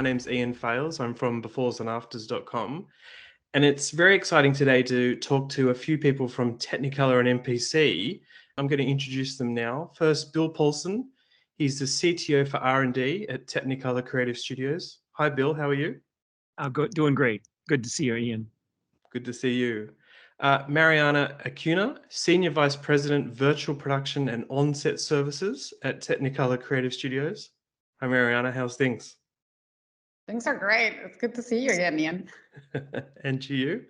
My name's Ian Fales. I'm from beforesandafters.com. And it's very exciting today to talk to a few people from Technicolor and MPC. I'm going to introduce them now. First, Bill Polson. He's the CTO for R&D at Technicolor Creative Studios. Hi, Bill. How are you? Doing great. Good to see you, Ian. Good to see you. Mariana Acuña, Senior Vice President, Virtual Production and On-Set Services at Technicolor Creative Studios. Hi, Mariana. How's things? Things are great. It's good to see you again, Ian. And to you.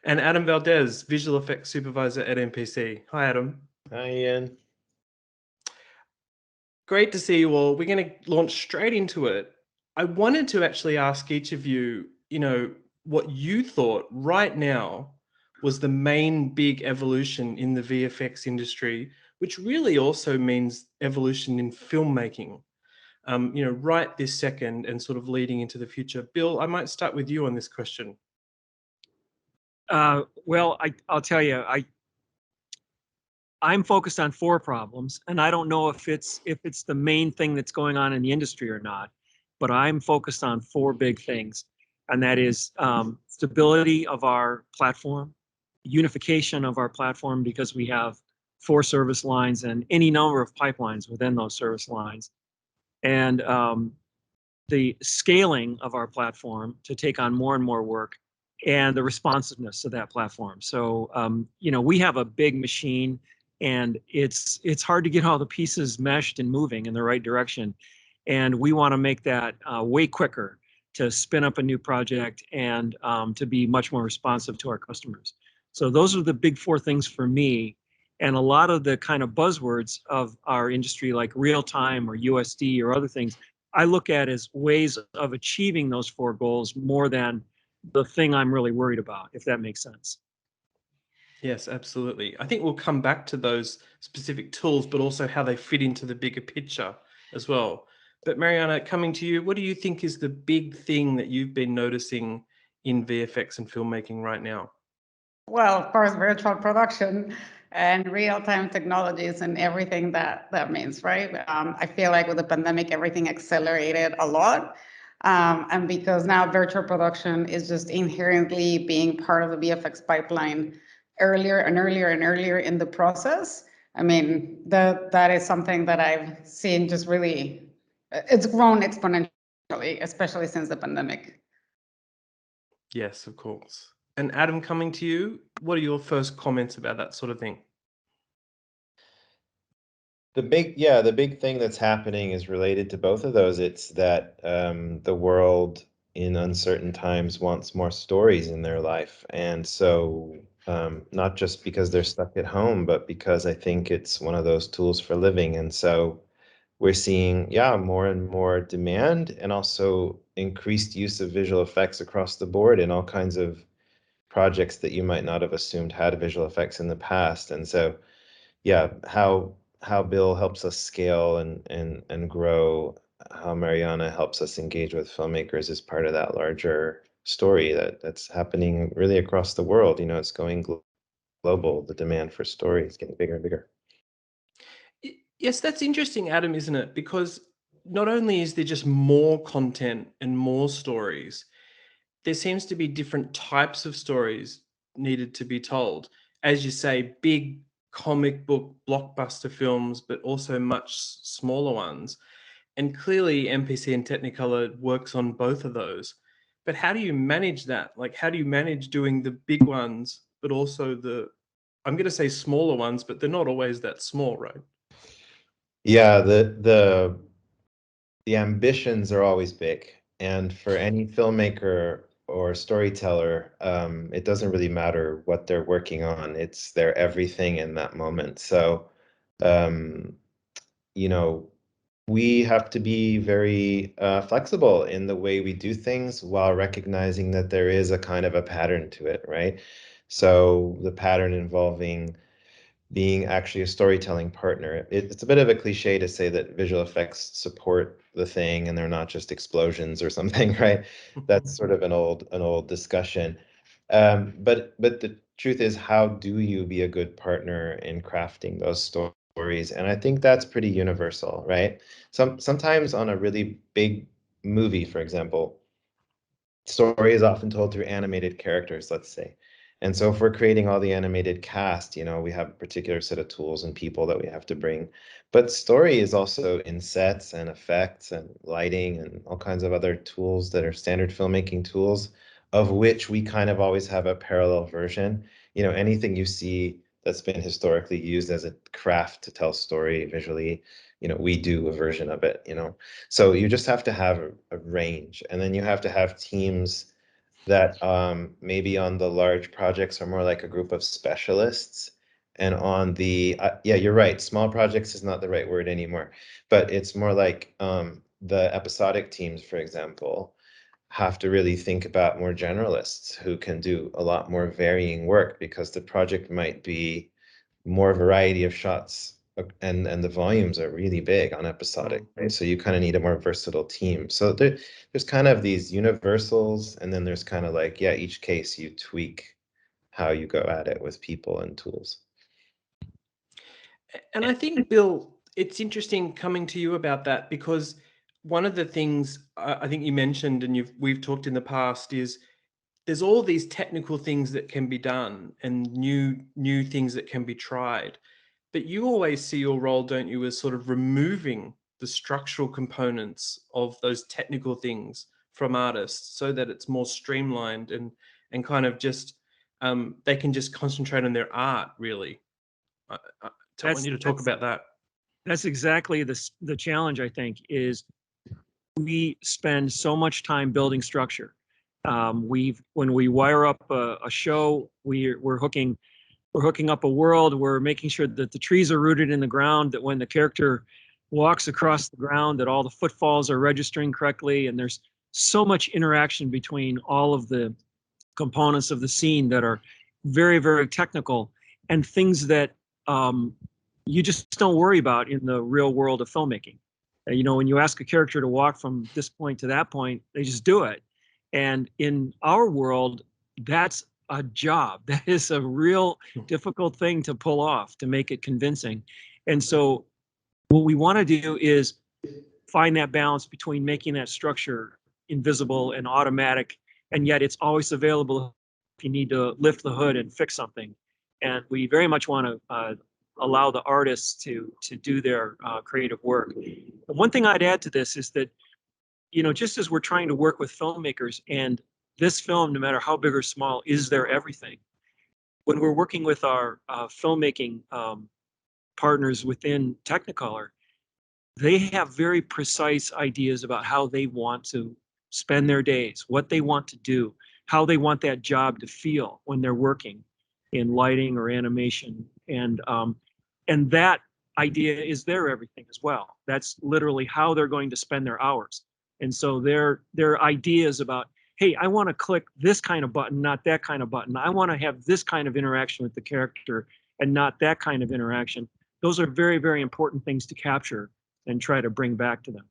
And Adam Valdez, Visual Effects Supervisor at MPC. Hi, Adam. Hi, Ian. Great to see you all. We're going to launch straight into it. I wanted to actually ask each of you, what you thought right now was the main big evolution in the VFX industry, which really also means evolution in filmmaking, right this second and sort of leading into the future. Bill, I might start with you on this question. Well, I'll tell you, I'm focused on 4 problems, and I don't know if it's the main thing that's going on in the industry or not, but I'm focused on 4 big things, and that is stability of our platform, unification of our platform because we have 4 service lines and any number of pipelines within those service lines, and the scaling of our platform to take on more and more work, and the responsiveness of that platform. So, we have a big machine, and it's hard to get all the pieces meshed and moving in the right direction. And we want to make that way quicker to spin up a new project and to be much more responsive to our customers. So those are the big 4 things for me. And a lot of the kind of buzzwords of our industry, like real time or USD or other things, I look at as ways of achieving those 4 goals more than the thing I'm really worried about, if that makes sense. Yes, absolutely. I think we'll come back to those specific tools, but also how they fit into the bigger picture as well. But Mariana, coming to you, what do you think is the big thing that you've been noticing in VFX and filmmaking right now? Well, of course, virtual production and real-time technologies and everything that means, right? I feel like with the pandemic, everything accelerated a lot. And because now virtual production is just inherently being part of the VFX pipeline earlier and earlier and earlier in the process. I mean, that is something that I've seen just really, it's grown exponentially, especially since the pandemic. Yes, of course. And Adam, coming to you, what are your first comments about that sort of thing? The big thing that's happening is related to both of those. It's that the world in uncertain times wants more stories in their life. And so not just because they're stuck at home, but because I think it's one of those tools for living. And so we're seeing, more and more demand and also increased use of visual effects across the board in all kinds of projects that you might not have assumed had visual effects in the past. And so, how Bill helps us scale and grow, how Mariana helps us engage with filmmakers is part of that larger story that's happening really across the world. It's going global. The demand for stories is getting bigger and bigger. Yes, that's interesting, Adam, isn't it? Because not only is there just more content and more stories, there seems to be different types of stories needed to be told. As you say, big comic book blockbuster films, but also much smaller ones. And clearly MPC and Technicolor works on both of those. But how do you manage that? Like, how do you manage doing the big ones, but also I'm going to say smaller ones, but they're not always that small, right? Yeah, the ambitions are always big. And for any filmmaker or storyteller, it doesn't really matter what they're working on. It's their everything in that moment. So, we have to be very flexible in the way we do things while recognizing that there is a kind of a pattern to it, right? So the pattern involving being actually a storytelling partner. It's a bit of a cliche to say that visual effects support the thing and they're not just explosions or something, right? That's sort of an old discussion. But the truth is, how do you be a good partner in crafting those stories? And I think that's pretty universal, right? Sometimes on a really big movie, for example, story is often told through animated characters, let's say. And so if we're creating all the animated cast, you know, we have a particular set of tools and people that we have to bring. But story is also in sets and effects and lighting and all kinds of other tools that are standard filmmaking tools, of which we kind of always have a parallel version. You know, anything you see that's been historically used as a craft to tell story visually, you know, we do a version of it, you know. So you just have to have a range, and then you have to have teams that maybe on the large projects are more like a group of specialists. And on the, yeah, you're right, small projects is not the right word anymore, but it's more like the episodic teams, for example, have to really think about more generalists who can do a lot more varying work, because the project might be more variety of shots, and the volumes are really big on episodic, right? So you kind of need a more versatile team. So there's kind of these universals, and then there's kind of like, yeah, each case you tweak how you go at it with people and tools. And I think, Bill, it's interesting coming to you about that, because one of the things I think you mentioned, and we've talked in the past, is there's all these technical things that can be done and new things that can be tried. But you always see your role, don't you, as sort of removing the structural components of those technical things from artists, so that it's more streamlined and kind of just they can just concentrate on their art, really. I want you to talk about that. That's exactly the challenge, I think, is we spend so much time building structure. When we wire up a show, we're hooking up a world. We're making sure that the trees are rooted in the ground, that when the character walks across the ground, that all the footfalls are registering correctly. And there's so much interaction between all of the components of the scene that are very, very technical, and things that you just don't worry about in the real world of filmmaking. You know, when you ask a character to walk from this point to that point, they just do it. And in our world, that's a job. That is a real difficult thing to pull off, to make it convincing. And so what we want to do is find that balance between making that structure invisible and automatic, and yet it's always available if you need to lift the hood and fix something. And we very much want to allow the artists to do their creative work. And one thing I'd add to this is that, you know, just as we're trying to work with filmmakers, and this film, no matter how big or small, is their everything. When we're working with our filmmaking partners within Technicolor, they have very precise ideas about how they want to spend their days, what they want to do, how they want that job to feel when they're working in lighting or animation. And that idea is their everything as well. That's literally how they're going to spend their hours. And so their ideas about, hey, I want to click this kind of button, not that kind of button. I want to have this kind of interaction with the character and not that kind of interaction. Those are very, very important things to capture and try to bring back to them.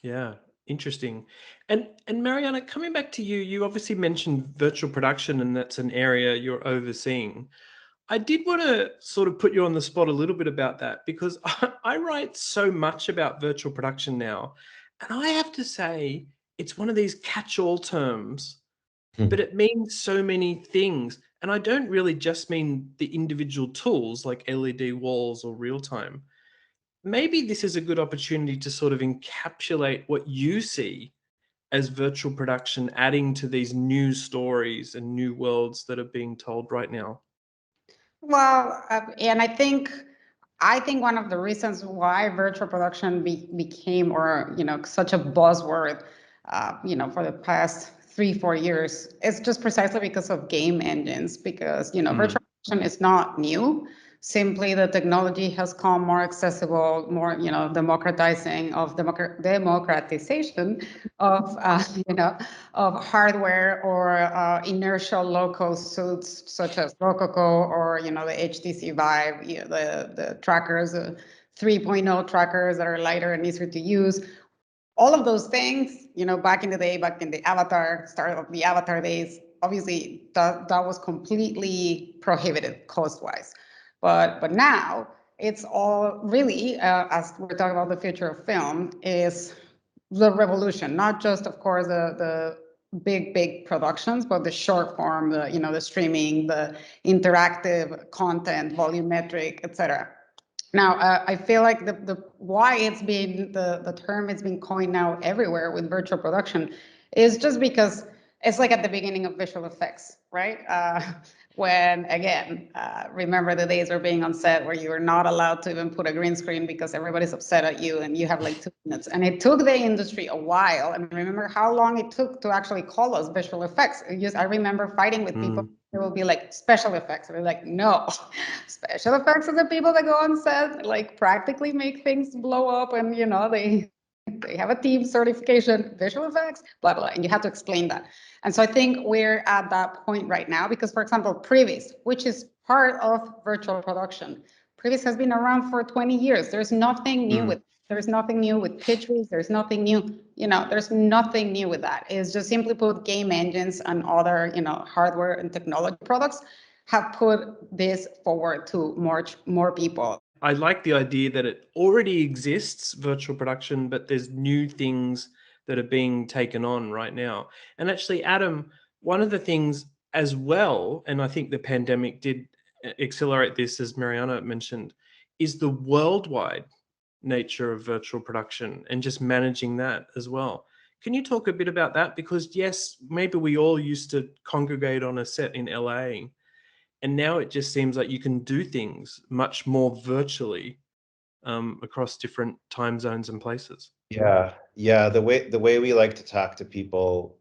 Yeah, interesting. And Mariana, coming back to you, you obviously mentioned virtual production, and that's an area you're overseeing. I did want to sort of put you on the spot a little bit about that, because I write so much about virtual production now, and I have to say it's one of these catch-all terms, but it means so many things. And I don't really just mean the individual tools like LED walls or real time. Maybe this is a good opportunity to sort of encapsulate what you see as virtual production adding to these new stories and new worlds that are being told right now. Well, and I think one of the reasons why virtual production became, or such a buzzword, for the past 3-4 years, is just precisely because of game engines. Because virtual production is not new. Simply, the technology has come more accessible, more democratization of of hardware, or inertial local suits such as Rococo, or the HTC Vive, the trackers, 3.0 trackers that are lighter and easier to use. All of those things, back in the start of the Avatar days, obviously that was completely prohibited cost-wise. But now it's all really, as we're talking about the future of film, is the revolution, not just, of course, the big productions, but the short form, the streaming, the interactive content, volumetric, etc. Now, I feel like the why it's been the term has been coined now everywhere with virtual production is just because it's like at the beginning of visual effects, right? When again, remember the days of being on set where you were not allowed to even put a green screen because everybody's upset at you and you have like 2 minutes. And it took the industry a while. And remember how long it took to actually call us visual effects. I remember fighting with people. It will be like special effects. And we're like, no, special effects are the people that go on set, like practically make things blow up, and they have a team certification, visual effects, blah, blah, and you have to explain that. And so I think we're at that point right now because, for example, Previs, which is part of virtual production, Previs has been around for 20 years. There's nothing new with There's nothing new with pitches. There's nothing new, there's nothing new with that. It's just simply put game engines and other, hardware and technology products have put this forward to more people. I like the idea that it already exists, virtual production, but there's new things that are being taken on right now. And actually, Adam, one of the things as well, and I think the pandemic did accelerate this, as Mariana mentioned, is the worldwide nature of virtual production and just managing that as well. Can you talk a bit about that? Because yes, maybe we all used to congregate on a set in LA, and now it just seems like you can do things much more virtually across different time zones and places. Yeah. The way we like to talk to people,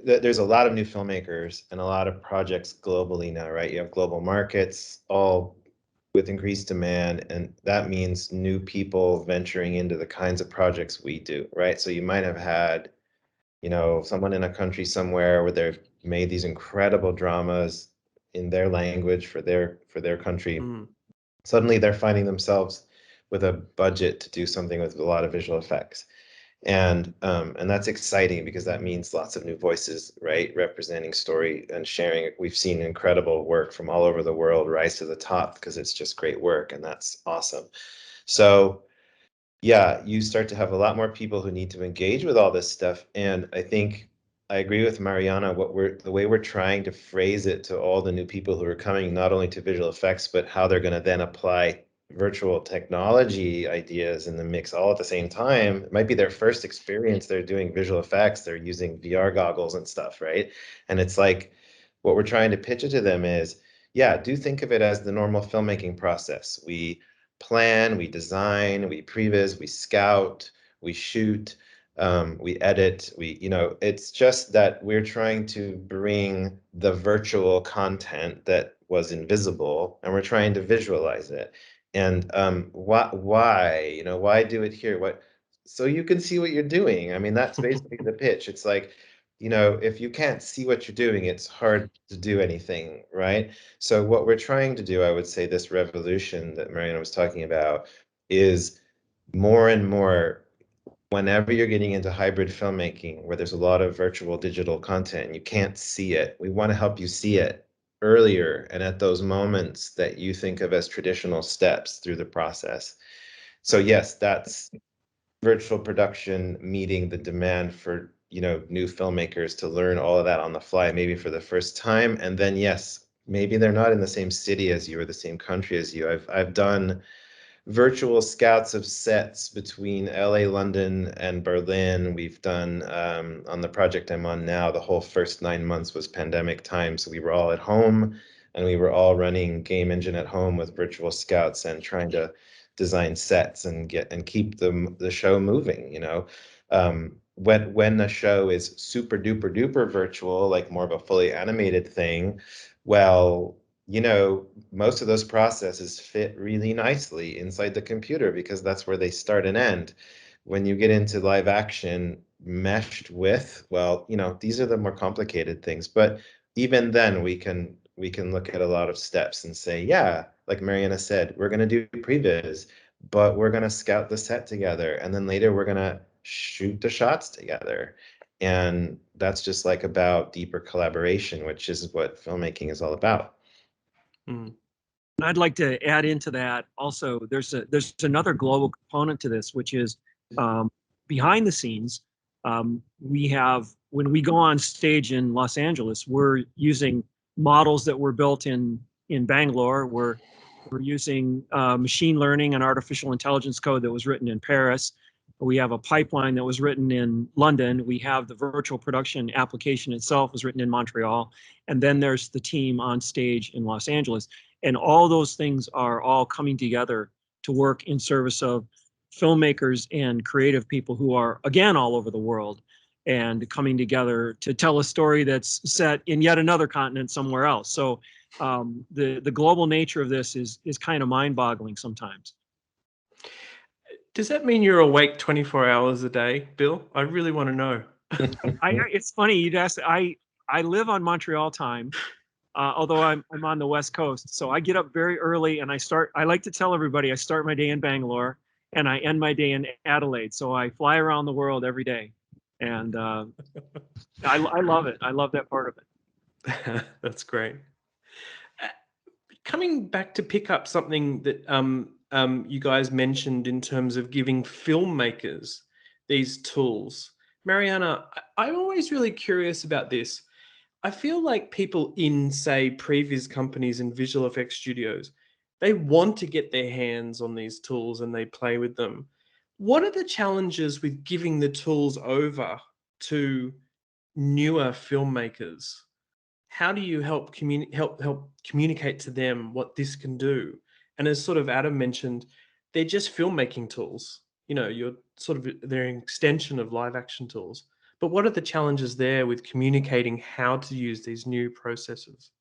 there's a lot of new filmmakers and a lot of projects globally now, right? You have global markets, all with increased demand, and that means new people venturing into the kinds of projects we do, right? So you might have had, someone in a country somewhere where they've made these incredible dramas in their language for their country. Suddenly they're finding themselves with a budget to do something with a lot of visual effects. And that's exciting because that means lots of new voices, right? Representing story and sharing. We've seen incredible work from all over the world rise to the top because it's just great work, and that's awesome. So yeah, you start to have a lot more people who need to engage with all this stuff. And I think I agree with Mariana, the way we're trying to phrase it to all the new people who are coming, not only to visual effects, but how they're going to then apply virtual technology ideas in the mix all at the same time. It might be their first experience. They're doing visual effects. They're using VR goggles and stuff, right? And it's like, what we're trying to pitch it to them is, yeah, do think of it as the normal filmmaking process. We plan, we design, we previs, we scout, we shoot, we edit, it's just that we're trying to bring the virtual content that was invisible, and we're trying to visualize it. And why do it here? So you can see what you're doing. I mean, that's basically the pitch. It's like, if you can't see what you're doing, it's hard to do anything, right? So what we're trying to do, I would say, this revolution that Mariana was talking about, is more and more, whenever you're getting into hybrid filmmaking, where there's a lot of virtual digital content and you can't see it, we want to help you see it earlier and at those moments that you think of as traditional steps through the process. So yes, that's virtual production meeting the demand for new filmmakers to learn all of that on the fly, maybe for the first time. And then yes, maybe they're not in the same city as you or the same country as you. I've done virtual scouts of sets between LA, London, and Berlin. We've done on the project I'm on now, the whole first 9 months was pandemic time, so we were all at home and we were all running game engine at home with virtual scouts and trying to design sets and keep the show moving. When the show is super duper duper virtual, like more of a fully animated thing, well, most of those processes fit really nicely inside the computer because that's where they start and end. When you get into live action meshed with, well, these are the more complicated things. But even then, we can look at a lot of steps and say, yeah, like Mariana said, we're going to do previs, but we're going to scout the set together. And then later we're going to shoot the shots together. And that's just like about deeper collaboration, which is what filmmaking is all about. And I'd like to add into that also, there's another global component to this, which is behind the scenes, we have, when we go on stage in Los Angeles, we're using models that were built in Bangalore. We're using machine learning and artificial intelligence code that was written in Paris. We have a pipeline that was written in London. We have the virtual production application itself was written in Montreal. And then there's the team on stage in Los Angeles. And all those things are all coming together to work in service of filmmakers and creative people who are, again, all over the world and coming together to tell a story that's set in yet another continent somewhere else. So the global nature of this is kind of mind-boggling sometimes. Does that mean you're awake 24 hours a day, Bill? I really want to know. It's funny you'd ask. I live on Montreal time, although I'm on the West Coast. So I get up very early and I like to tell everybody I start my day in Bangalore and I end my day in Adelaide. So I fly around the world every day, and I love it. I love that part of it. That's great. Coming back to pick up something that you guys mentioned in terms of giving filmmakers these tools. Mariana, I'm always really curious about this. I feel like people in, say, previous companies and visual effects studios, they want to get their hands on these tools and they play with them. What are the challenges with giving the tools over to newer filmmakers? How do you help communicate to them what this can do? And as sort of Adam mentioned, they're just filmmaking tools. You know, they're an extension of live action tools. But what are the challenges there with communicating how to use these new processes?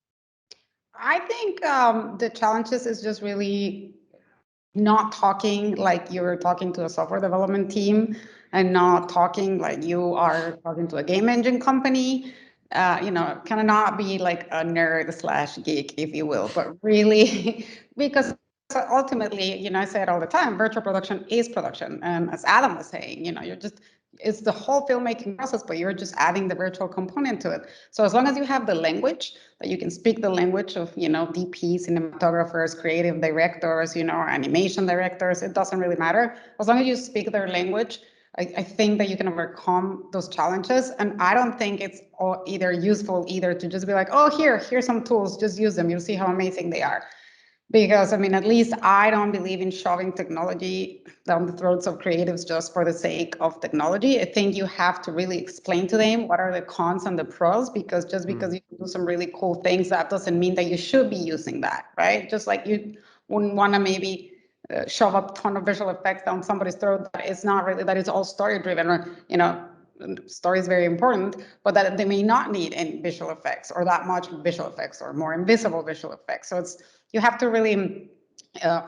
I think the challenges is just really not talking like you're talking to a software development team and not talking like you are talking to a game engine company. Kind of not be like a nerd slash geek, if you will, but really because ultimately, I say it all the time, virtual production is production. And as Adam was saying, it's the whole filmmaking process, but you're just adding the virtual component to it. So as long as you have the language, that you can speak the language of, DPs, cinematographers, creative directors, or animation directors, it doesn't really matter. As long as you speak their language, I think that you can overcome those challenges. And I don't think it's either useful either to just be like, oh, here's some tools, just use them. You'll see how amazing they are. Because, at least I don't believe in shoving technology down the throats of creatives just for the sake of technology. I think you have to really explain to them what are the cons and the pros, because just because you can do some really cool things, that doesn't mean that you should be using that, right? Just like you wouldn't want to maybe shove a ton of visual effects down somebody's throat that is not really, that is all story driven, or, story is very important, but that they may not need any visual effects or that much visual effects or more invisible visual effects. So you have to really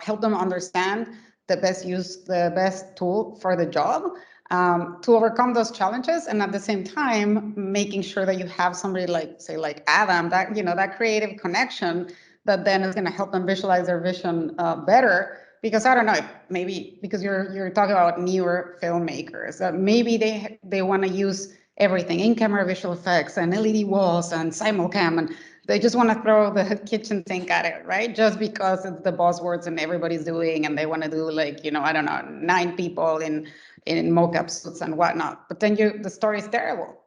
help them understand the best tool for the job to overcome those challenges, and at the same time making sure that you have somebody like Adam, that that creative connection that then is going to help them visualize their vision better. Because I don't know, maybe because you're talking about newer filmmakers, that maybe they want to use everything, in-camera visual effects and LED walls and simulcam, and they just want to throw the kitchen sink at it, right? Just because it's the buzzwords and everybody's doing, and they want to do like, I don't know, 9 people in mocap suits and whatnot. But then the story is terrible.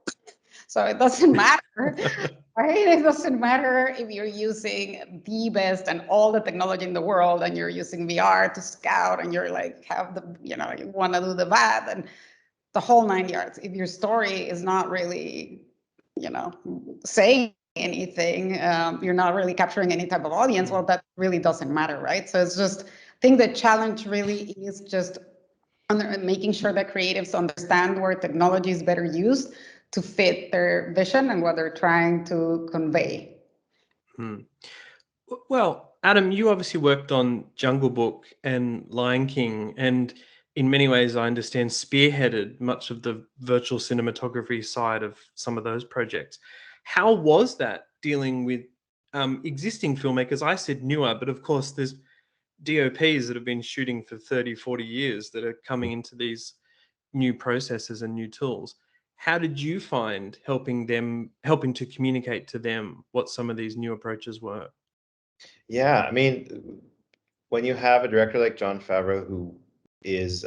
So it doesn't matter, right? It doesn't matter if you're using the best and all the technology in the world, and you're using VR to scout, and you're like, you want to do the VAD and the whole 9 yards. If your story is not really, saying anything, you're not really capturing any type of audience, well, that really doesn't matter, right? So it's just, I think the challenge really is just making sure that creatives understand where technology is better used to fit their vision and what they're trying to convey. Well, Adam, you obviously worked on Jungle Book and Lion King, and in many ways, I understand, spearheaded much of the virtual cinematography side of some of those projects. How was that dealing with existing filmmakers? I said newer, but of course there's DOPs that have been shooting for 30, 40 years that are coming into these new processes and new tools. How did you find helping to communicate to them what some of these new approaches were? Yeah, I mean, when you have a director like Jon Favreau, who is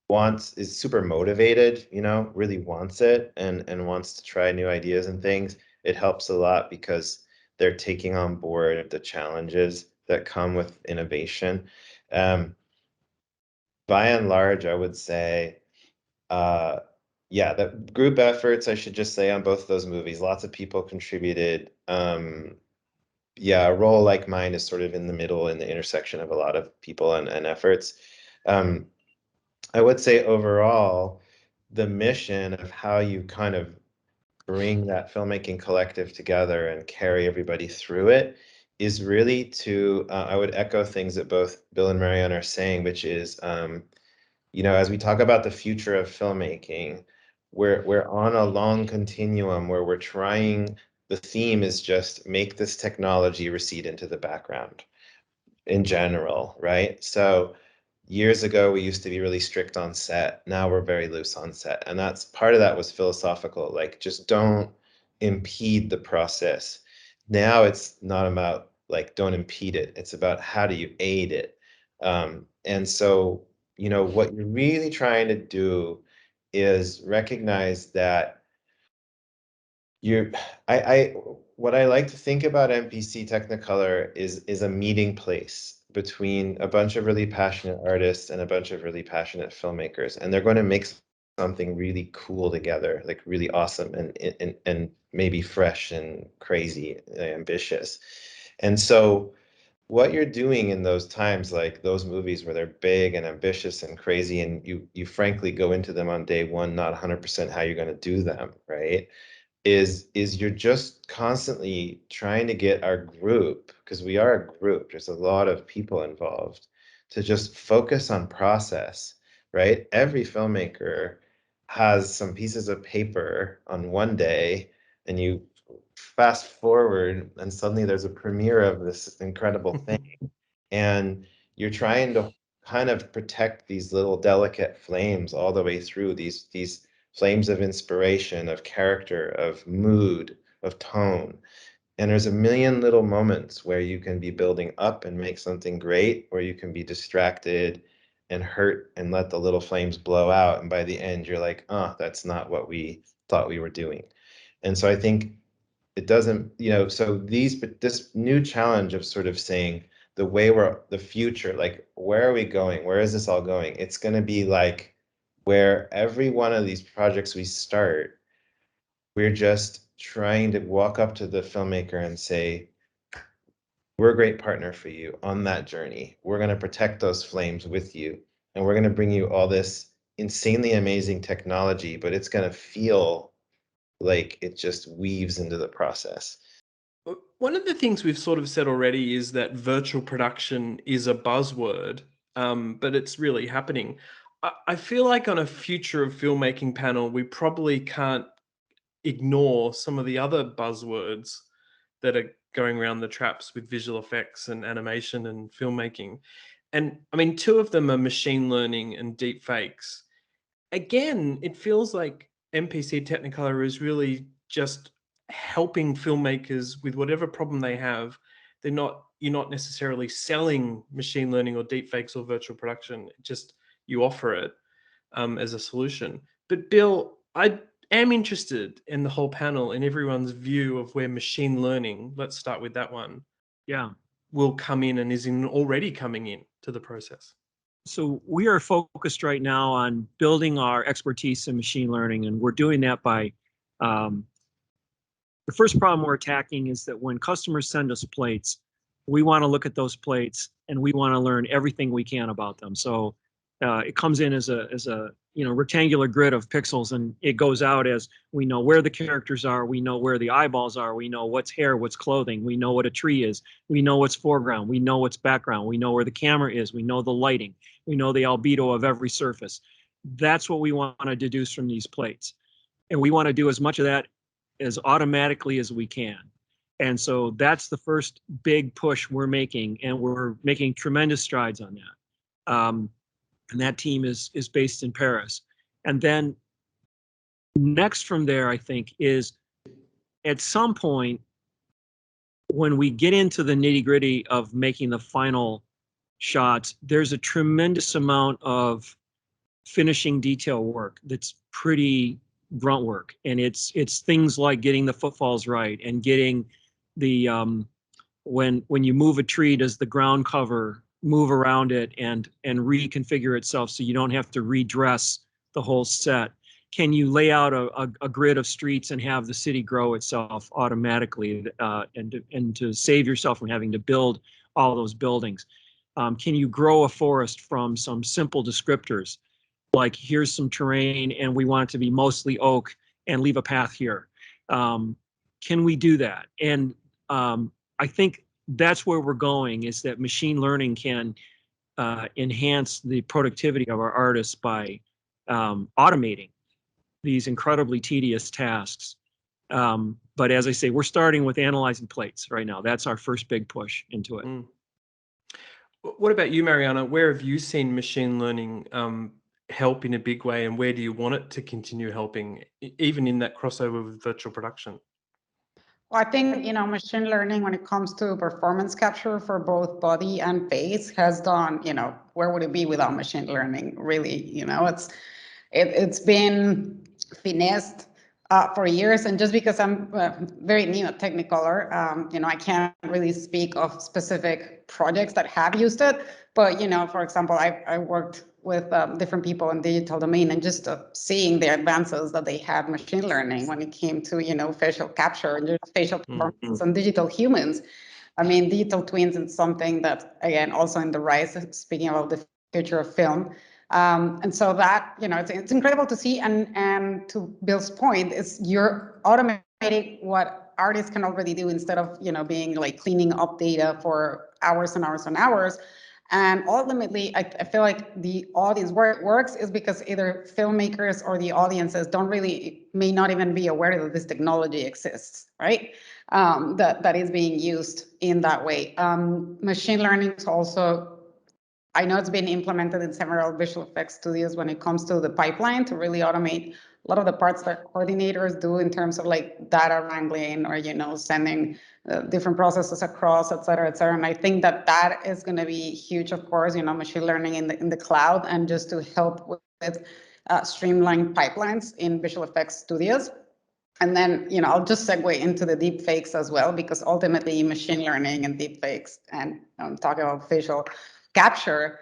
is super motivated, really wants it and wants to try new ideas and things, it helps a lot because they're taking on board the challenges that come with innovation. By and large, I would say, yeah, the group efforts, I should just say, on both of those movies, lots of people contributed. Yeah, a role like mine is sort of in the middle, in the intersection of a lot of people and efforts. I would say overall, the mission of how you kind of bring that filmmaking collective together and carry everybody through it is really to, I would echo things that both Bill and Mariana are saying, which is, as we talk about the future of filmmaking, we're on a long continuum where we're trying, the theme is just make this technology recede into the background in general, right? So years ago, we used to be really strict on set. Now we're very loose on set. And that's part of that was philosophical, like just don't impede the process. Now it's not about like don't impede it. It's about how do you aid it. And so, what you're really trying to do is recognize that you're what I like to think about MPC Technicolor is a meeting place between a bunch of really passionate artists and a bunch of really passionate filmmakers, and they're going to make something really cool together, like really awesome and maybe fresh and crazy and ambitious. And so what you're doing in those times, like those movies where they're big and ambitious and crazy, and you frankly go into them on day one not 100% how you're going to do them, right? Is you're just constantly trying to get our group, because we are a group, there's a lot of people involved, to just focus on process, right? Every filmmaker has some pieces of paper on one day, and you fast forward and suddenly there's a premiere of this incredible thing, and you're trying to kind of protect these little delicate flames all the way through, these flames of inspiration, of character, of mood, of tone. And there's a million little moments where you can be building up and make something great, or you can be distracted and hurt and let the little flames blow out. And by the end, you're like, oh, that's not what we thought we were doing. And so I think it doesn't, so this new challenge of sort of saying the way the future, like, where are we going? Where is this all going? It's going to be like where every one of these projects we start, we're just trying to walk up to the filmmaker and say, we're a great partner for you on that journey. We're going to protect those flames with you. And we're going to bring you all this insanely amazing technology, but it's going to feel like it just weaves into the process. One of the things we've sort of said already is that virtual production is a buzzword, but it's really happening. I feel like on a Future of Filmmaking panel, we probably can't ignore some of the other buzzwords that are going around the traps with visual effects and animation and filmmaking. And I mean, two of them are machine learning and deep fakes. Again, it feels like MPC Technicolor is really just helping filmmakers with whatever problem they have. You're not necessarily selling machine learning or deepfakes or virtual production. Just you offer it as a solution. But Bill, I am interested in the whole panel and everyone's view of where machine learning, let's start with that one, Yeah. will come in and is already coming in to the process. So we are focused right now on building our expertise in machine learning, and we're doing that by the first problem we're attacking is that when customers send us plates, we want to look at those plates and we want to learn everything we can about them. So it comes in as a rectangular grid of pixels, and it goes out as we know where the characters are, we know where the eyeballs are, we know what's hair, what's clothing, we know what a tree is, we know what's foreground, we know what's background, we know where the camera is, we know the lighting, we know the albedo of every surface. That's what we want to deduce from these plates. And we want to do as much of that as automatically as we can. And so that's the first big push we're making, and we're making tremendous strides on that. And that team is based in Paris. And then next from there, I think, is at some point when we get into the nitty-gritty of making the final shots, there's a tremendous amount of finishing detail work that's pretty grunt work, and it's things like getting the footfalls right and getting the when you move a tree, does the ground cover move around it and reconfigure itself so you don't have to redress the whole set? Can you lay out a grid of streets and have the city grow itself automatically, and to save yourself from having to build all those buildings? Can you grow a forest from some simple descriptors, like here's some terrain and we want it to be mostly oak and leave a path here? Can we do that? And I think that's where we're going, is that machine learning can enhance the productivity of our artists by automating these incredibly tedious tasks. But as I say, we're starting with analyzing plates right now. That's our first big push into it. What about you, Mariana? Where have you seen machine learning help in a big way, and where do you want it to continue helping, even in that crossover with virtual production? Well, I think, machine learning when it comes to performance capture for both body and face has done, where would it be without machine learning? Really, it's been finessed for years. And just because I'm very new at Technicolor, I can't really speak of specific projects that have used it. But, for example, I worked with different people in digital domain, and just seeing the advances that they had machine learning when it came to, facial capture and facial performance on digital humans. I mean, digital twins is something that, again, also in the rise, speaking about the future of film. And so that, it's incredible to see. And to Bill's point, is you're automating what artists can already do, instead of, being like cleaning up data for hours and hours and hours. And ultimately, I feel like the audience, where it works is because either filmmakers or the audiences may not even be aware that this technology exists, right? That is being used in that way. Machine learning is also, I know it's been implemented in several visual effects studios when it comes to the pipeline, to really automate a lot of the parts that coordinators do in terms of like data wrangling, or, sending different processes across, et cetera, et cetera. And I think that is going to be huge, of course, machine learning in the cloud, and just to help with streamlined pipelines in visual effects studios. And then, I'll just segue into the deep fakes as well, because ultimately machine learning and deep fakes, and I'm talking about facial capture,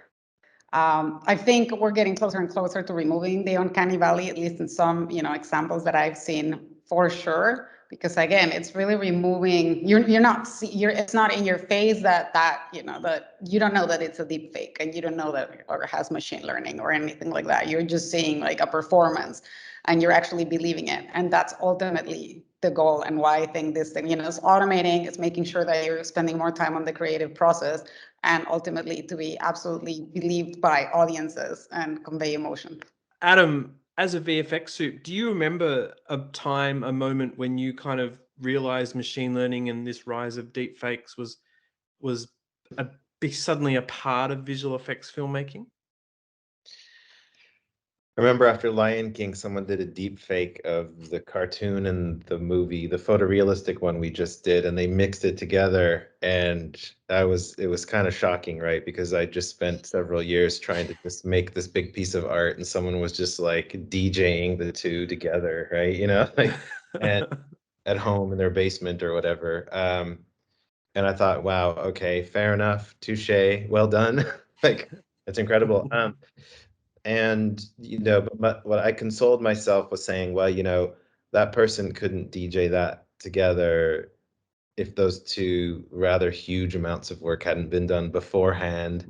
I think we're getting closer and closer to removing the uncanny valley, at least in some, examples that I've seen, for sure. Because again, it's really removing. It's not in your face that you don't know that it's a deep fake, and you don't know that or has machine learning or anything like that. You're just seeing like a performance, and you're actually believing it. And that's ultimately the goal, and why I think this thing, is automating. It's making sure that you're spending more time on the creative process, and ultimately to be absolutely believed by audiences and convey emotion. Adam, as a VFX soup, do you remember a moment when you kind of realized machine learning and this rise of deep fakes was suddenly a part of visual effects filmmaking? I remember after Lion King, someone did a deep fake of the cartoon and the movie, the photorealistic one we just did, and they mixed it together. And it was kind of shocking, right? Because I just spent several years trying to just make this big piece of art, and someone was just like DJing the two together, right? And at home in their basement or whatever. And I thought, wow, okay, fair enough, touche, well done. Like, that's incredible. And, but what I consoled myself was saying, well, that person couldn't DJ that together if those two rather huge amounts of work hadn't been done beforehand.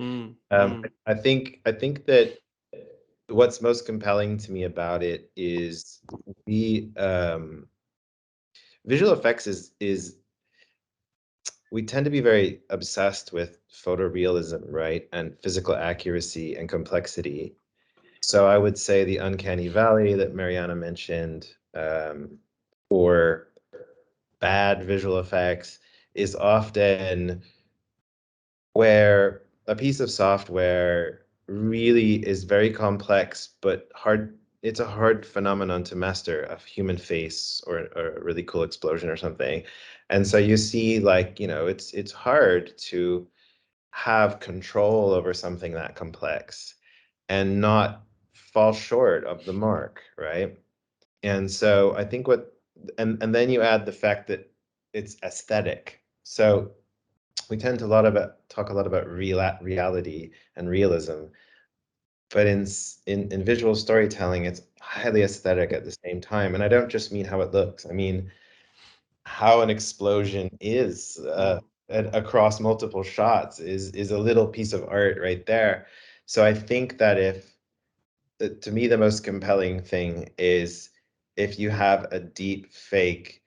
I think that what's most compelling to me about it is visual effects is we tend to be very obsessed with photorealism, right? And physical accuracy and complexity. So I would say the uncanny valley that Mariana mentioned, for bad visual effects, is often where a piece of software really is very complex, but hard. It's a hard phenomenon to master, a human face or a really cool explosion or something. And so you see, like, it's hard to have control over something that complex and not fall short of the mark, right? And so I think and then you add the fact that it's aesthetic. So we tend to talk a lot about reality and realism, but in visual storytelling, it's highly aesthetic at the same time. And I don't just mean how it looks. I mean how an explosion is across multiple shots is a little piece of art right there. So I think that to me, the most compelling thing is if you have a deep fake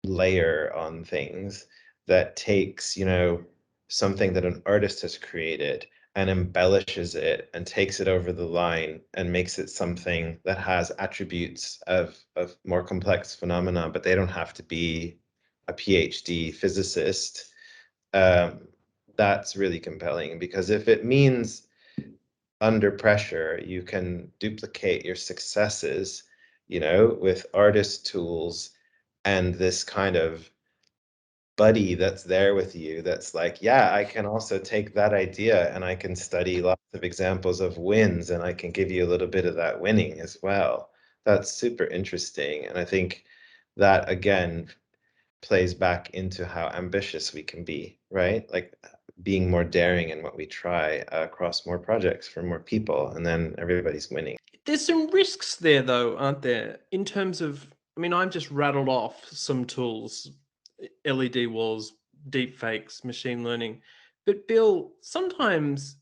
layer on things that takes, something that an artist has created and embellishes it and takes it over the line and makes it something that has attributes of more complex phenomena, but they don't have to be a PhD physicist. That's really compelling, because if it means under pressure you can duplicate your successes, with artist tools and this kind of buddy that's there with you, that's like, yeah, I can also take that idea and I can study lots of examples of wins and I can give you a little bit of that winning as well. That's super interesting. And I think that, again, plays back into how ambitious we can be, right? Like being more daring in what we try across more projects for more people, and then everybody's winning. There's some risks there, though, aren't there? In terms of, I mean, I've just rattled off some tools, LED walls, deep fakes, machine learning. But Bill, sometimes,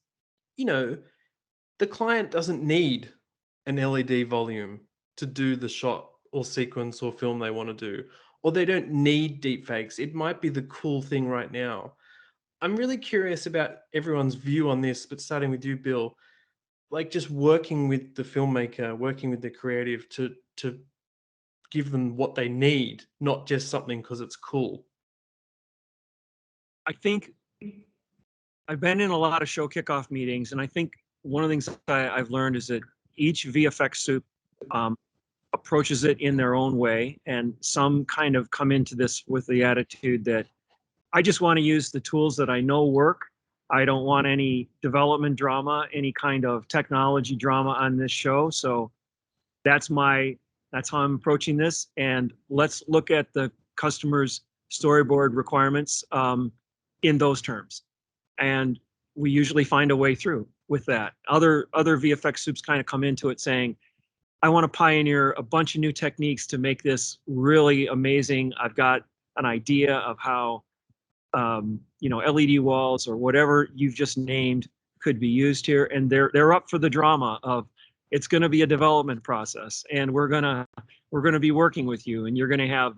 the client doesn't need an LED volume to do the shot or sequence or film they want to do, or they don't need deep fakes. It might be the cool thing right now. I'm really curious about everyone's view on this, but starting with you, Bill, like just working with the filmmaker, working with the creative to give them what they need, not just something because it's cool. I think I've been in a lot of show kickoff meetings, and I think one of the things I've learned is that each VFX soup approaches it in their own way, and some kind of come into this with the attitude that I just want to use the tools that I know work. I don't want any development drama, any kind of technology drama on this show. So that's how I'm approaching this. And let's look at the customer's storyboard requirements in those terms. And we usually find a way through with that. Other VFX soups kind of come into it saying, I want to pioneer a bunch of new techniques to make this really amazing. I've got an idea of how LED walls or whatever you've just named could be used here, and they're up for the drama of it's going to be a development process, and we're gonna be working with you, and you're going to have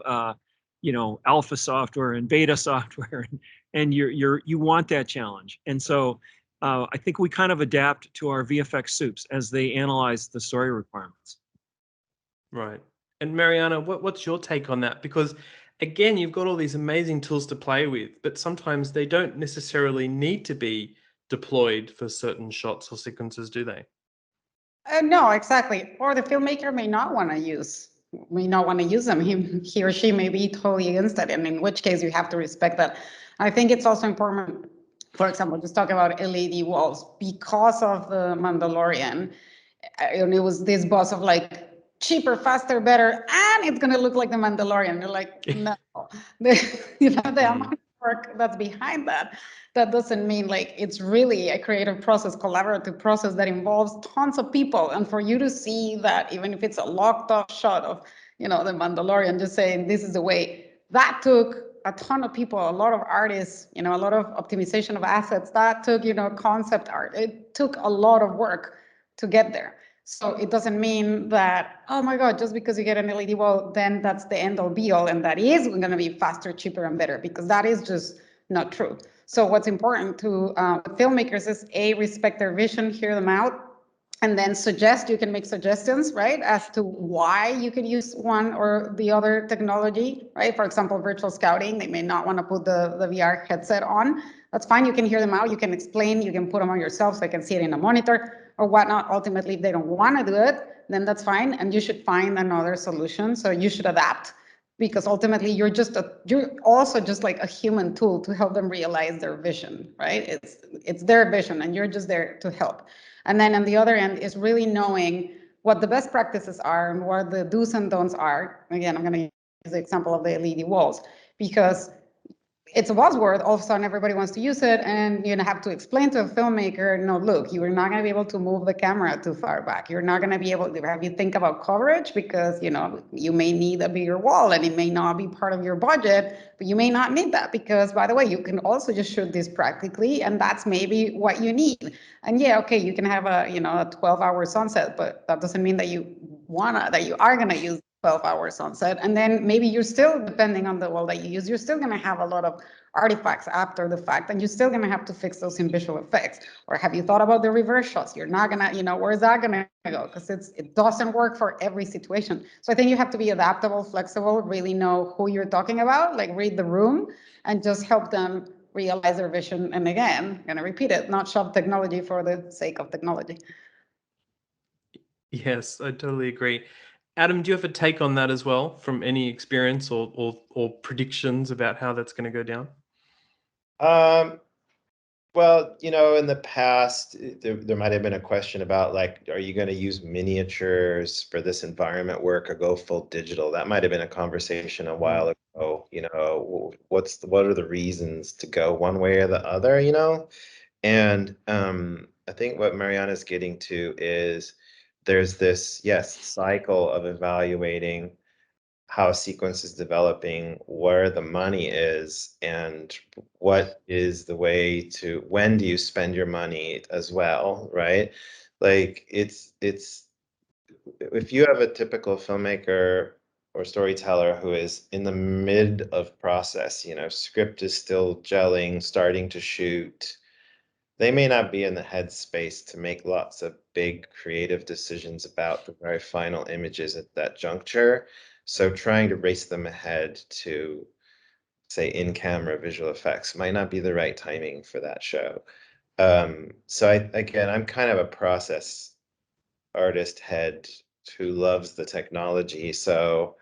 alpha software and beta software, and you want that challenge. And so I think we kind of adapt to our VFX soups as they analyze the story requirements. Right. And Mariana, what's your take on that? Because again, you've got all these amazing tools to play with, but sometimes they don't necessarily need to be deployed for certain shots or sequences, do they? No, exactly. Or the filmmaker may not want to use them. He or she may be totally against it, and in which case you have to respect that. I think it's also important, for example, just talk about LED walls. Because of the Mandalorian, and it was this buzz of like cheaper, faster, better, and it's going to look like the Mandalorian. You're like, no, the amount of work that's behind that doesn't mean like it's really a creative process, collaborative process that involves tons of people. And for you to see that, even if it's a locked off shot of, the Mandalorian, just saying this is the way, that took a ton of people, a lot of artists, a lot of optimization of assets, that took, concept art. It took a lot of work to get there. So it doesn't mean that, oh my God, just because you get an LED wall, then that's the end all be all. And that is going to be faster, cheaper, and better, because that is just not true. So what's important to filmmakers is respect their vision, hear them out, and then you can make suggestions, right, as to why you can use one or the other technology, right? For example, virtual scouting, they may not want to put the VR headset on. That's fine. You can hear them out. You can explain. You can put them on yourself so I can see it in a monitor or whatnot. Ultimately, if they don't want to do it, then that's fine. And you should find another solution. So you should adapt, because ultimately you're also just like a human tool to help them realize their vision, right? It's their vision and you're just there to help. And then on the other end is really knowing what the best practices are and what the do's and don'ts are. Again, I'm going to use the example of the LED walls, because it's a buzzword. All of a sudden, everybody wants to use it, and you have to explain to a filmmaker, no, look, you're not going to be able to move the camera too far back. You're not going to be able to have you think about coverage, because you may need a bigger wall, and it may not be part of your budget, but you may not need that, because by the way, you can also just shoot this practically, and that's maybe what you need. And yeah, okay, you can have a 12-hour sunset, but that doesn't mean that you are gonna use 12-hour sunset. And then maybe you're still, depending on the wall that you use, you're still going to have a lot of artifacts after the fact, and you're still going to have to fix those in visual effects. Or have you thought about the reverse shots? You're not going to, where's that going to go? Because it doesn't work for every situation. So I think you have to be adaptable, flexible, really know who you're talking about, like read the room, and just help them realize their vision. And again, I'm going to repeat it, not shove technology for the sake of technology. Yes, I totally agree. Adam, do you have a take on that as well, from any experience or predictions about how that's going to go down? Well, in the past, there might have been a question about, like, are you going to use miniatures for this environment work or go full digital? That might have been a conversation a while ago. What are the reasons to go one way or the other? And I think what Mariana's getting to is there's this, yes, cycle of evaluating how a sequence is developing, where the money is, and what is the way to, when do you spend your money as well, right? Like it's if you have a typical filmmaker or storyteller who is in the mid of process, script is still gelling, starting to shoot, they may not be in the headspace to make lots of big creative decisions about the very final images at that juncture. So trying to race them ahead to, say, in-camera visual effects might not be the right timing for that show. So I'm kind of a process artist head who loves the technology. So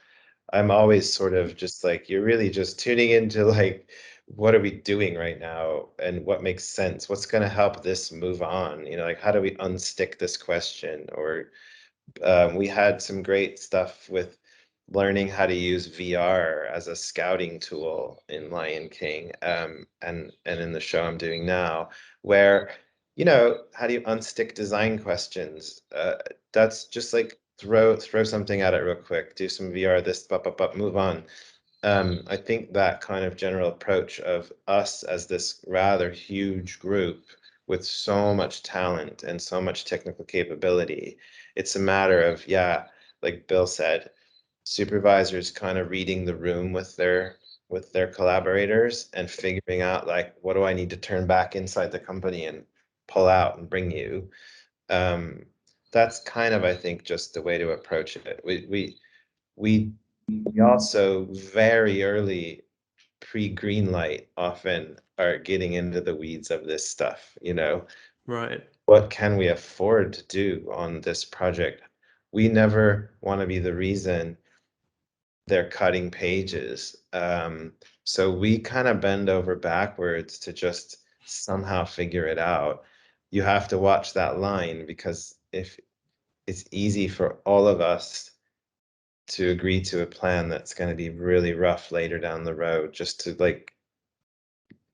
I'm always sort of just like, you're really just tuning into, like, what are we doing right now and what makes sense? What's going to help this move on? Like, how do we unstick this question? Or we had some great stuff with learning how to use VR as a scouting tool in Lion King, and in the show I'm doing now, where, how do you unstick design questions? That's just like throw something at it real quick, do some VR, this, move on. I think that kind of general approach of us as this rather huge group with so much talent and so much technical capability, it's a matter of, yeah, like Bill said, supervisors kind of reading the room with their collaborators and figuring out, like, what do I need to turn back inside the company and pull out and bring you. That's kind of, I think, just the way to approach it. We also very early pre-green light often are getting into the weeds of this stuff, Right. What can we afford to do on this project? We never want to be the reason they're cutting pages. So we kind of bend over backwards to just somehow figure it out. You have to watch that line, because if it's easy for all of us to agree to a plan that's going to be really rough later down the road, just to, like,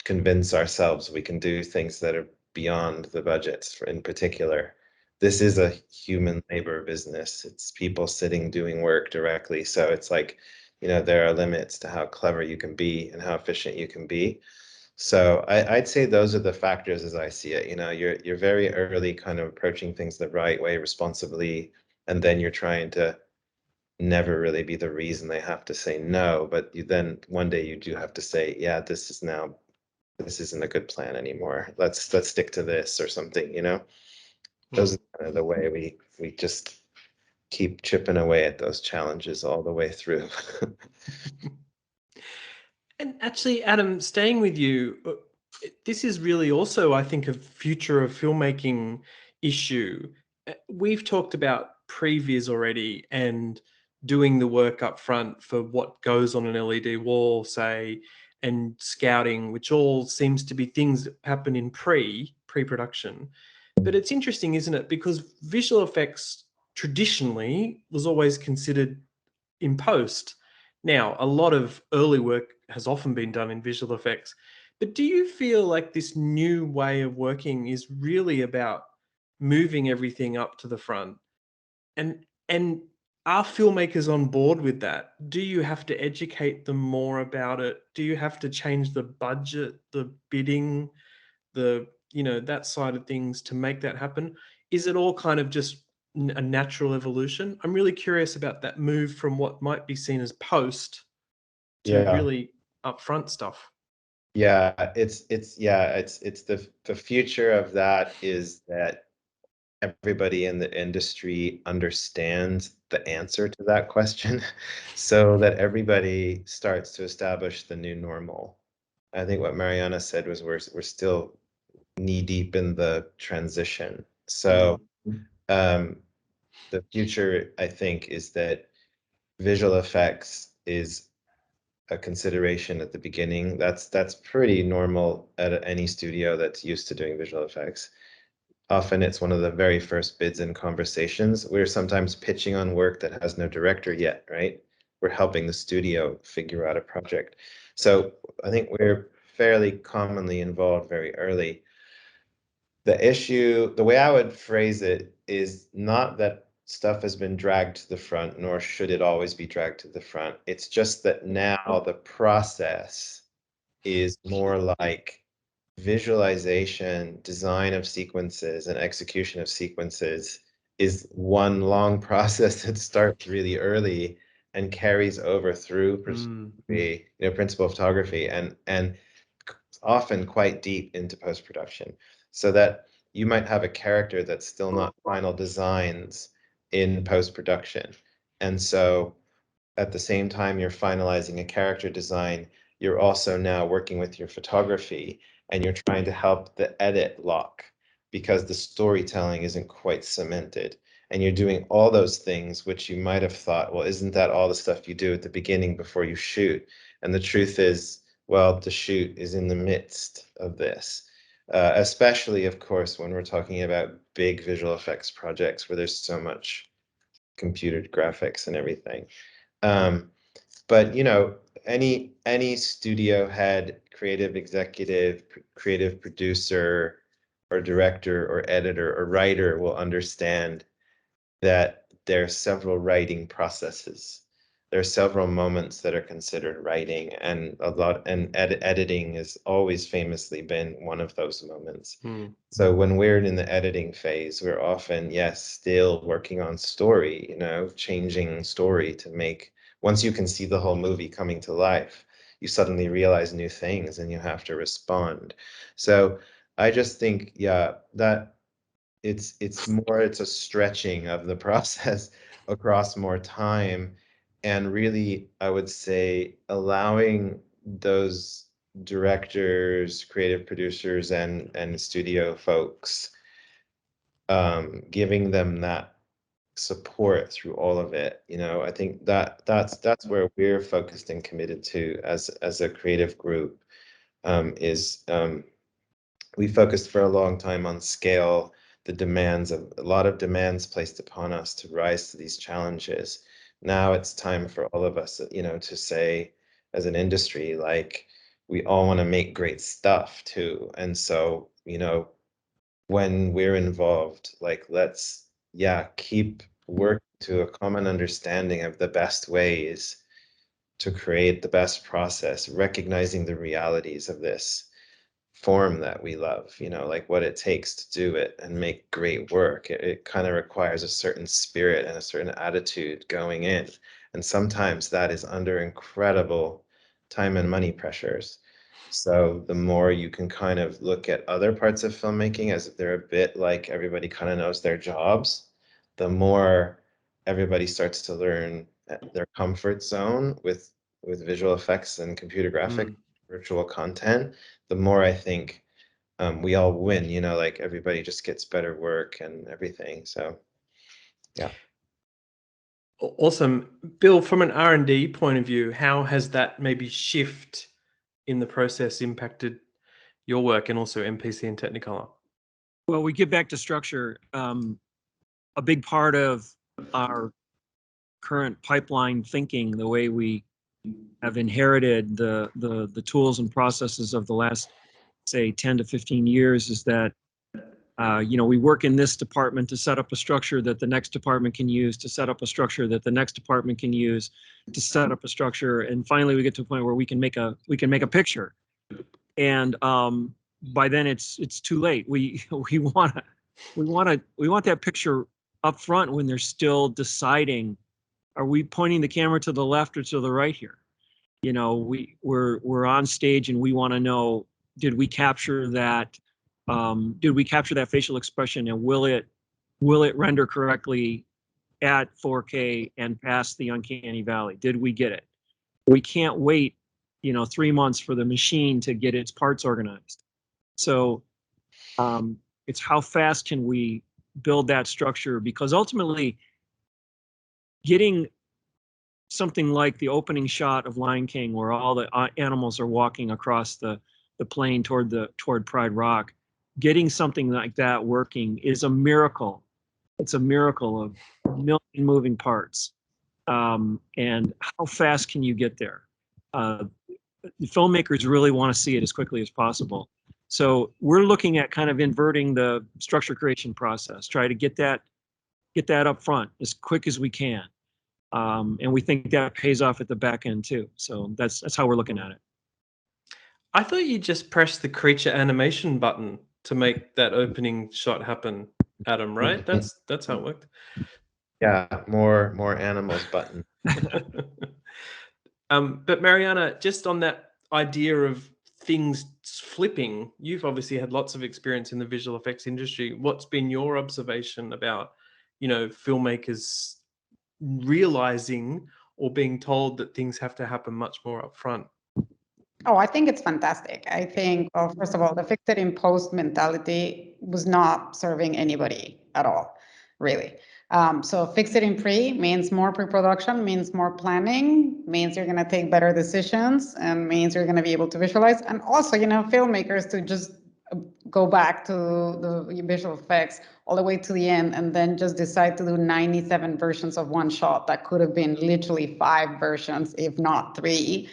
convince ourselves we can do things that are beyond the budgets. In particular, this is a human labor business. It's people sitting doing work directly. So it's like, there are limits to how clever you can be and how efficient you can be. So I'd say those are the factors as I see it. You're very early kind of approaching things the right way, responsibly, and then you're trying to never really be the reason they have to say no. But then one day you do have to say, yeah, this isn't a good plan anymore. Let's stick to this or something, Those are kind of the way we just keep chipping away at those challenges all the way through. And actually, Adam, staying with you, this is really also, I think, a future of filmmaking issue. We've talked about previs already and doing the work up front for what goes on an LED wall, say, and scouting, which all seems to be things that happen in pre-production. But it's interesting, isn't it? Because visual effects traditionally was always considered in post. Now, a lot of early work has often been done in visual effects, but do you feel like this new way of working is really about moving everything up to the front? And are filmmakers on board with that? Do you have to educate them more about it? Do you have to change the budget, the bidding, that side of things to make that happen? Is it all kind of just a natural evolution? I'm really curious about that move from what might be seen as post to Yeah. really upfront stuff. Yeah, it's the future of that is that everybody in the industry understands the answer to that question so that everybody starts to establish the new normal. I think what Mariana said was we're still knee deep in the transition. So the future, I think, is that visual effects is a consideration at the beginning. That's pretty normal at any studio that's used to doing visual effects. Often it's one of the very first bids and conversations. We're sometimes pitching on work that has no director yet, right? We're helping the studio figure out a project. So I think we're fairly commonly involved very early. The issue, the way I would phrase it is not that stuff has been dragged to the front, nor should it always be dragged to the front. It's just that now the process is more like visualization, design of sequences, and execution of sequences is one long process that starts really early and carries over through principal photography and often quite deep into post-production, so that you might have a character that's still not final designs in post-production. And so at the same time you're finalizing a character design, you're also now working with your photography and you're trying to help the edit lock because the storytelling isn't quite cemented. And you're doing all those things which you might have thought, well, isn't that all the stuff you do at the beginning before you shoot? And the truth is, well, the shoot is in the midst of this. Especially, of course, when we're talking about big visual effects projects where there's so much computer graphics and everything. But any studio head, creative executive, creative producer, or director, or editor, or writer will understand that there are several writing processes. There are several moments that are considered writing, and editing has always famously been one of those moments. So when we're in the editing phase, we're often, yes, still working on story, changing story to make, once you can see the whole movie coming to life, you suddenly realize new things and you have to respond. So I just think, yeah, that it's a stretching of the process across more time, and really, I would say, allowing those directors, creative producers, and studio folks, giving them that support through all of it. I think that's where we're focused and committed to as a creative group. We focused for a long time on scale, the demands of a lot of demands placed upon us to rise to these challenges. Now it's time for all of us, to say, as an industry, like, we all want to make great stuff too. And so, when we're involved, like, let's, keep working to a common understanding of the best ways to create the best process, recognizing the realities of this form that we love, like what it takes to do it and make great work. It kind of requires a certain spirit and a certain attitude going in. And sometimes that is under incredible time and money pressures. So the more you can kind of look at other parts of filmmaking as if they're a bit like everybody kind of knows their jobs, the more everybody starts to learn their comfort zone with visual effects and computer graphic virtual content, the more I think we all win, like everybody just gets better work and everything. So, yeah. Awesome. Bill, from an R&D point of view, how has that maybe shift in the process impacted your work and also MPC and Technicolor? Well, we get back to structure. A big part of our current pipeline thinking, the way we have inherited the tools and processes of the last, say, 10 to 15 years, is that we work in this department to set up a structure that the next department can use, to set up a structure that the next department can use, to set up a structure, and finally we get to a point where we can make a picture. And by then it's too late. We want that picture up front when they're still deciding, are we pointing the camera to the left or to the right here? We're on stage and we want to know, did we capture that? Did we capture that facial expression, and will it render correctly at 4K and past the uncanny valley? Did we get it? We can't wait, 3 months for the machine to get its parts organized. So it's how fast can we build that structure, because ultimately getting something like the opening shot of Lion King, where all the animals are walking across the plain toward Pride Rock, getting something like that working is a miracle. It's a miracle of a million moving parts. And how fast can you get there? The filmmakers really want to see it as quickly as possible. So we're looking at kind of inverting the structure creation process, try to get that up front as quick as we can. And we think that pays off at the back end too. So that's how we're looking at it. I thought you just pressed the creature animation button to make that opening shot happen, Adam, right? That's how it worked. Yeah, more animals button. But Mariana, just on that idea of things flipping, you've obviously had lots of experience in the visual effects industry. What's been your observation about, filmmakers realizing or being told that things have to happen much more upfront? Oh, I think it's fantastic. I think, well, first of all, the fix it in post mentality was not serving anybody at all, really. So fix it in pre means more pre-production, means more planning, means you're going to take better decisions, and means you're going to be able to visualize. And also, filmmakers to just go back to the visual effects all the way to the end and then just decide to do 97 versions of one shot that could have been literally 5 versions, if not 3.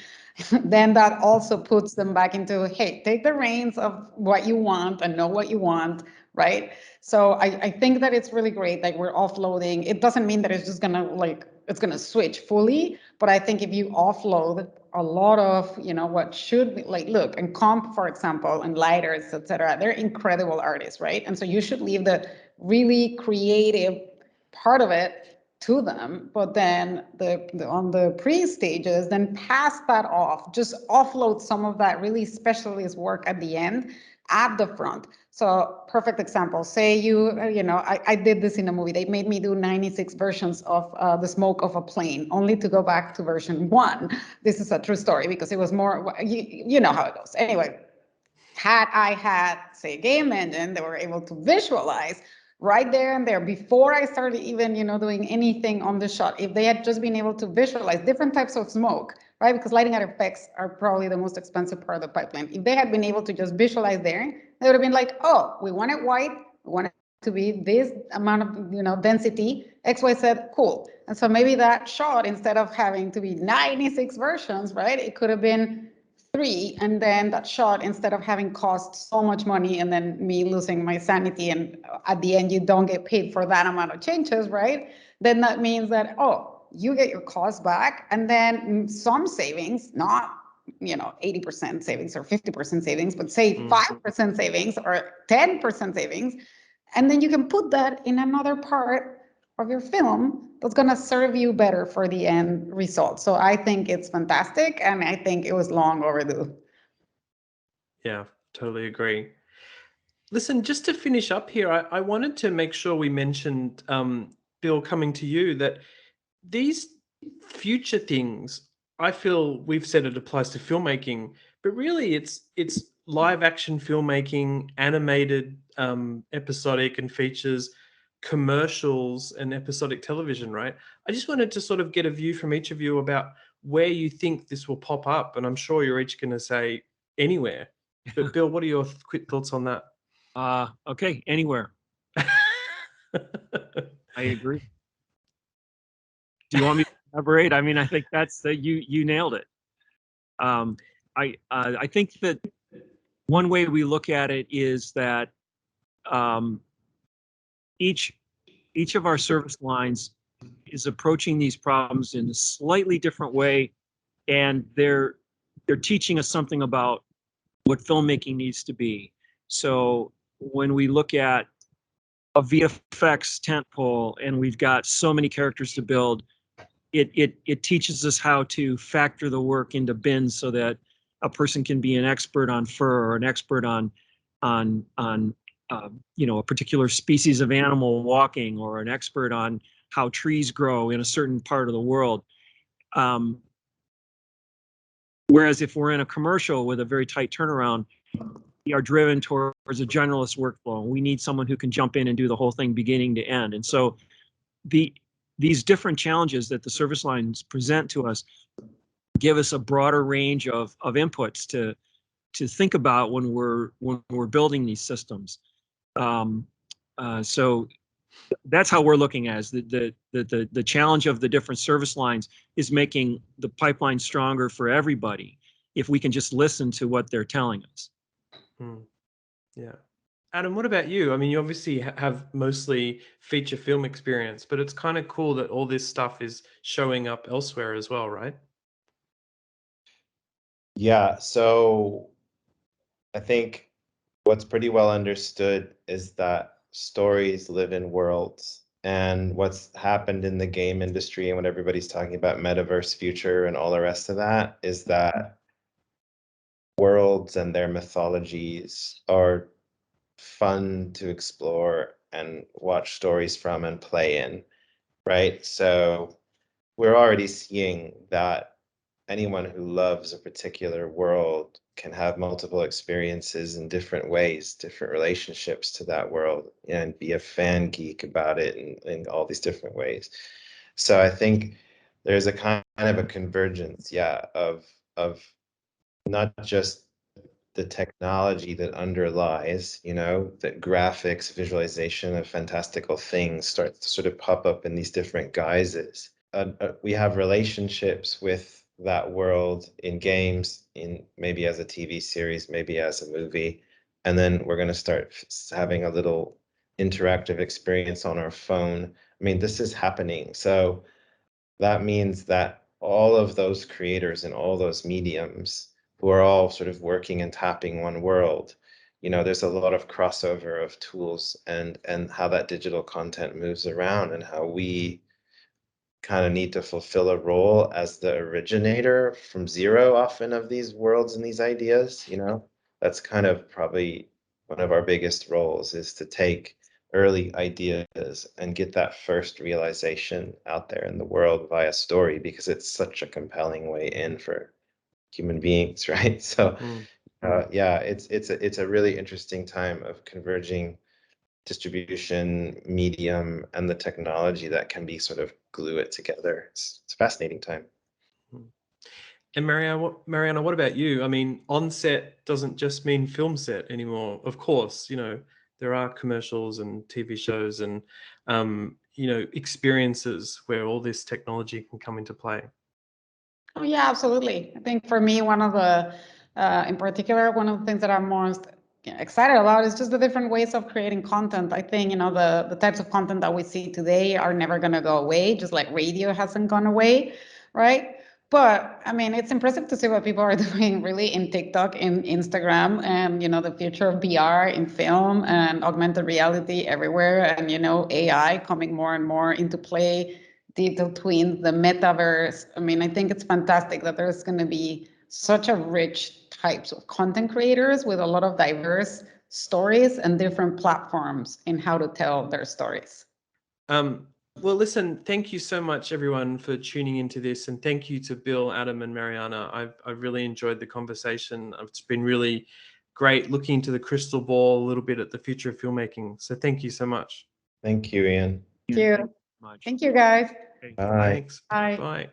Then that also puts them back into, hey, take the reins of what you want and know what you want, right? So I think that it's really great that we're offloading. It doesn't mean that it's just gonna it's gonna switch fully, but I think if you offload a lot of, what should be, look, and Comp, for example, and lighters, etc., they're incredible artists, right? And so you should leave the really creative part of it to them, but then on the pre-stages, then pass that off, just offload some of that really specialist work at the end, at the front. So perfect example, say I did this in a movie. They made me do 96 versions of the smoke of a plane, only to go back to version 1. This is a true story because it was more, you know how it goes. Anyway, had I had, say, a game engine, they were able to visualize right there and there before I started even, doing anything on the shot. If they had just been able to visualize different types of smoke, right? Because lighting effects are probably the most expensive part of the pipeline. If they had been able to just visualize there, they would have been like, oh, we want it white, we want it to be this amount of, density, XYZ, cool. And so maybe that shot, instead of having to be 96 versions, right? It could have been 3, and then that shot, instead of having cost so much money and then me losing my sanity, and at the end you don't get paid for that amount of changes, right? Then that means that, oh, you get your cost back, and then some savings, not 80% savings or 50% savings, but say 5% savings or 10% savings, and then you can put that in another part of your film that's going to serve you better for the end result. So I think it's fantastic, and I think it was long overdue. Yeah, totally agree. Listen, just to finish up here, I wanted to make sure we mentioned, Bill, coming to you, that these future things, I feel we've said it applies to filmmaking, but really it's live action filmmaking, animated, episodic and features, commercials and episodic television, right? I just wanted to sort of get a view from each of you about where you think this will pop up. And I'm sure you're each going to say anywhere. But Bill, what are your quick thoughts on that? Okay, anywhere. I agree. Do you want me to elaborate? I mean, I think that's you nailed it. I think that one way we look at it is that each of our service lines is approaching these problems in a slightly different way, and they're teaching us something about what filmmaking needs to be. So when we look at a VFX tentpole and we've got so many characters to build, it teaches us how to factor the work into bins so that a person can be an expert on fur or an expert on a particular species of animal walking, or an expert on how trees grow in a certain part of the world. Whereas if we're in a commercial with a very tight turnaround, we are driven towards a generalist workflow. We need someone who can jump in and do the whole thing beginning to end. And so these different challenges that the service lines present to us give us a broader range of inputs to think about when we're building these systems. So that's how we're looking at it. The challenge of the different service lines is making the pipeline stronger for everybody if we can just listen to what they're telling us. Yeah. Adam, what about you? I mean, you obviously have mostly feature film experience, but it's kind of cool that all this stuff is showing up elsewhere as well, right? Yeah, so I think what's pretty well understood is that stories live in worlds. And what's happened in the game industry and what everybody's talking about, Metaverse future and all the rest of that, is that worlds and their mythologies are fun to explore and watch stories from and play in, right? So we're already seeing that anyone who loves a particular world can have multiple experiences in different ways, different relationships to that world, and be a fan geek about it in all these different ways. So I think there's a kind of a convergence, yeah, of not just the technology that underlies, that graphics, visualization of fantastical things starts to sort of pop up in these different guises. We have relationships with that world in games, in maybe as a TV series, maybe as a movie, and then we're going to start having a little interactive experience on our phone. I mean, this is happening. So that means that all of those creators in all those mediums who are all sort of working and tapping one world, there's a lot of crossover of tools and how that digital content moves around, and how we kind of need to fulfill a role as the originator from zero often of these worlds and these ideas. That's kind of probably one of our biggest roles, is to take early ideas and get that first realization out there in the world via story, because it's such a compelling way in for human beings, right? So yeah, it's a really interesting time of converging distribution, medium, and the technology that can be sort of glue it together. It's a fascinating time. And Mariana, what about you? I mean, on set doesn't just mean film set anymore. Of course, there are commercials and TV shows and, experiences where all this technology can come into play. Oh, yeah, absolutely. I think for me, one of the things that I'm most excited about is just the different ways of creating content. I think, the types of content that we see today are never going to go away, just like radio hasn't gone away, right? But I mean, it's impressive to see what people are doing really in TikTok, in Instagram, and, the future of VR in film and augmented reality everywhere. And, AI coming more and more into play, digital twins, the metaverse. I mean, I think it's fantastic that there's going to be such a rich types of content creators with a lot of diverse stories and different platforms in how to tell their stories. Well, listen, thank you so much, everyone, for tuning into this. And thank you to Bill, Adam, and Mariana. I've really enjoyed the conversation. It's been really great looking into the crystal ball a little bit at the future of filmmaking. So thank you so much. Thank you, Ian. Thank you. Thank you, guys. Bye. Thanks. Bye. Bye.